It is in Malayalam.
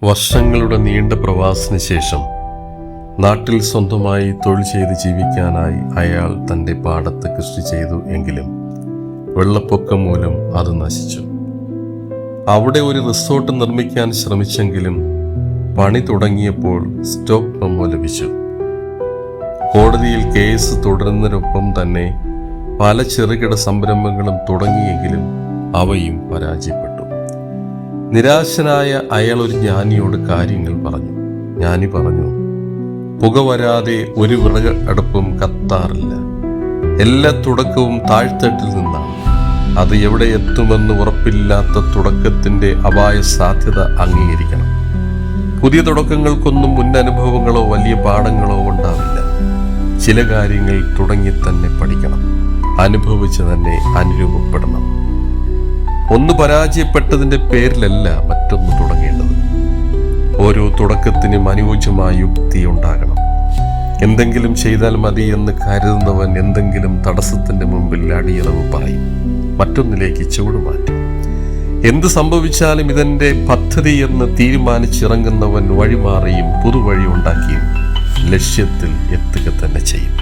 വർഷങ്ങളുടെ നീണ്ട പ്രവാസത്തിന് ശേഷം നാട്ടിൽ സ്വന്തമായി തൊഴിൽ ചെയ്ത് ജീവിക്കാനായി അയാൾ തൻ്റെ പാടത്ത് കൃഷി ചെയ്തു. എങ്കിലും വെള്ളപ്പൊക്കം മൂലം അത് നശിച്ചു. അവിടെ ഒരു റിസോർട്ട് നിർമ്മിക്കാൻ ശ്രമിച്ചെങ്കിലും പണി തുടങ്ങിയപ്പോൾ സ്റ്റോപ്പ് മെമ്മോ ലഭിച്ചു. കോടതിയിൽ കേസ് തുടരുന്നതിനൊപ്പം തന്നെ പല ചെറുകിട സംരംഭങ്ങളും തുടങ്ങിയെങ്കിലും അവയും പരാജയപ്പെട്ടു. നിരാശനായ അയാൾ ഒരു ജ്ഞാനിയോട് കാര്യങ്ങൾ പറഞ്ഞു. ജ്ഞാനി പറഞ്ഞു, പുക വരാതെ ഒരു വിറക് അടുപ്പും കത്താറില്ല. എല്ലാ തുടക്കവും താഴ്ത്തട്ടിൽ നിന്നാണ്. അത് എവിടെ എത്തുമെന്ന് ഉറപ്പില്ലാത്ത തുടക്കത്തിന്റെ അപായ സാധ്യത അംഗീകരിക്കണം. പുതിയ തുടക്കങ്ങൾക്കൊന്നും മുന്നനുഭവങ്ങളോ വലിയ പാഠങ്ങളോ ഉണ്ടാവില്ല. ചില കാര്യങ്ങൾ തുടങ്ങി തന്നെ പഠിക്കണം, അനുഭവിച്ച് തന്നെ അനുരൂപപ്പെടണം. ഒന്ന് പരാജയപ്പെട്ടതിൻ്റെ പേരിലല്ല മറ്റൊന്ന് തുടങ്ങേണ്ടത്. ഓരോ തുടക്കത്തിനും അനുയോജ്യമായ യുക്തി ഉണ്ടാകണം. എന്തെങ്കിലും ചെയ്താൽ മതി എന്ന് കരുതുന്നവൻ എന്തെങ്കിലും തടസ്സത്തിന്റെ മുമ്പിൽ അടിയറവ് പറയും, മറ്റൊന്നിലേക്ക് ചുവടുമാറ്റും. എന്ത് സംഭവിച്ചാലും ഇതെന്റെ പദ്ധതി എന്ന് തീരുമാനിച്ചിറങ്ങുന്നവൻ വഴിമാറിയും പുതുവഴി ഉണ്ടാക്കിയും ലക്ഷ്യത്തിൽ എത്തുക തന്നെ ചെയ്യും.